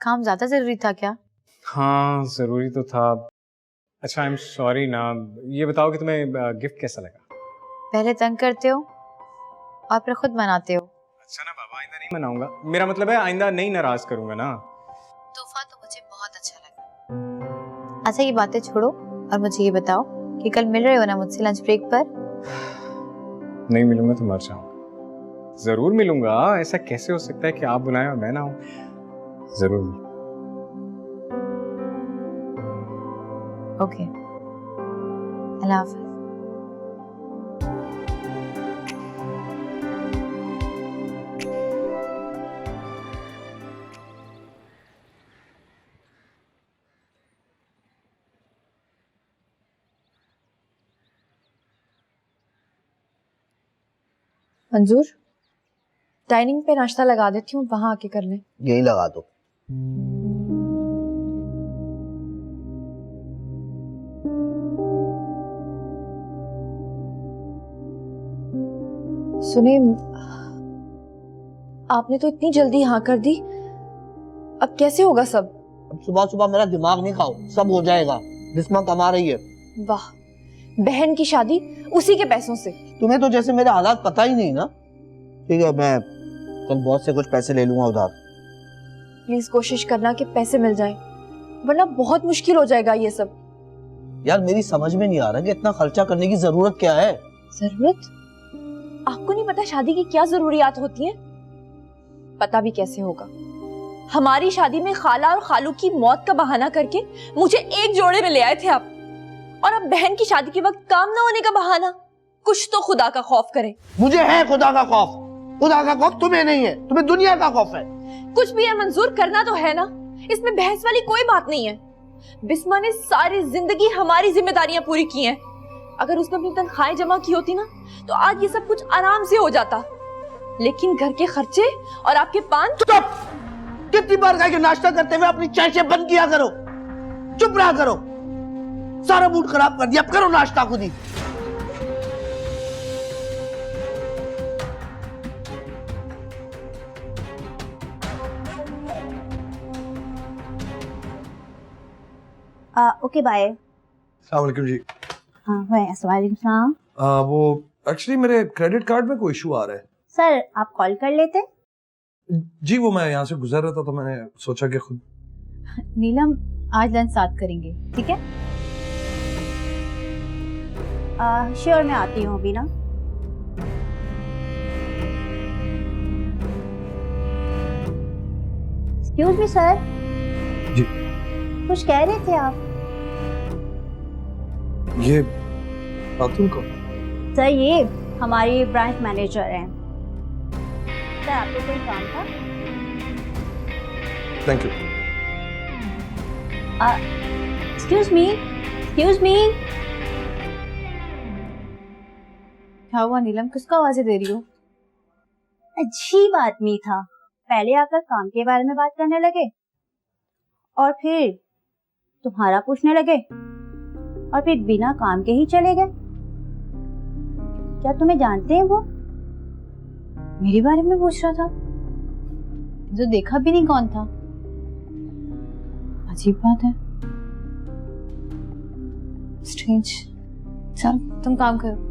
काम ज्यादा जरूरी था क्या? हाँ जरूरी तो था। अच्छा आई एम सॉरी ना। ये बताओ कि तुम्हें गिफ्ट कैसा लगा? पहले तंग करते हो और फिर खुद मनाते हो। अच्छा ना बाबा, आइंदा नहीं मनाऊंगा। मेरा मतलब है आइंदा नहीं नाराज करूंगा ना। तोहफा तो मुझे बहुत अच्छा लगा। अच्छा ये बातें छोड़ो और मुझे ये बताओ कि कल मिल रहे हो ना मुझसे लंच ब्रेक पर? नहीं मिलूंगा तो मर जाऊंगा। जरूर मिलूंगा, ऐसा कैसे हो सकता है कि आप बुलाएं और मैं ना हूं। जरूर मिलूंगा। ओके, अल्लाह हाफ़िज़। मंजूर, डाइनिंग पे नाश्ता लगा देती हूँ, वहां आके कर लें। यही लगा दो। सुने, आपने तो इतनी जल्दी हाँ कर दी, अब कैसे होगा सब? अब सुबह सुबह मेरा दिमाग नहीं खाओ, सब हो जाएगा। बिस्मा कमा रही है। वाह, बहन की शादी उसी के पैसों से। तुम्हें तो जैसे मेरे हालात पता ही नहीं ना। ठीक है, मैं कल बॉस से कुछ पैसे ले लूंगा उधार। प्लीज कोशिश करना कि पैसे मिल जाएं, वरना बहुत मुश्किल हो जाएगा ये सब। यार मेरी समझ में नहीं आ रहा कि इतना खर्चा करने की जरूरत क्या है। जरूरत? आपको नहीं पता शादी की क्या जरूरियात होती हैं? पता भी कैसे होगा? हमारी शादी में खाला और खालू की मौत का बहाना करके मुझे एक जोड़े में ले आए थे आप, और अब बहन की शादी के वक्त काम ना होने का बहाना। कुछ तो खुदा का खौफ करें। मुझे है खुदा का खौफ। खुदा का खौफ तुम्हें नहीं है, तुम्हें दुनिया का खौफ है। कुछ भी है मंजूर, करना तो है ना, इसमें बहस वाली कोई बात नहीं है। बिस्मा ने सारी जिंदगी हमारी जिम्मेदारियां पूरी की हैं। अगर उसने अपनी तनख्वाहें जमा की होती ना तो आज ये सब कुछ आराम से हो जाता, लेकिन घर के खर्चे और आपके पान। चुप! कितनी बार कहा कि नाश्ता करते हुए अपनी चाय बंद किया करो, चुप रहा करो। सारा मूड खराब कर दिया, अब करो नाश्ता खुद ही। Okay bye. अस्सलाम वालेकुम जी। हाँ वालेकुम सलाम। वो एक्चुअली मेरे क्रेडिट कार्ड में कोई इशू आ रहा है। सर आप कॉल कर लेते। जी वो मैं यहाँ से गुजर रहा था तो मैंने सोचा कि खुद। नीलम आज लंच साथ करेंगे, ठीक है? श्योर, मैं आती हूँ अभी ना। Excuse me sir. जी कुछ कह रहे थे आप? ये खातून को? सर ये हमारी ब्रांच मैनेजर हैं। सर आपको कोई काम था? Thank you. Excuse me, excuse me. क्या हुआ नीलम, किसको आवाजें दे रही हो? अजीब आदमी था, पहले आकर काम के बारे में बात करने लगे और फिर तुम्हारा पूछने लगे और फिर बिना काम के ही चले गए। क्या तुम्हें जानते हैं वो? मेरे बारे में पूछ रहा था, जो देखा भी नहीं कौन था। अजीब बात है, स्ट्रेंज। चल तुम काम करो।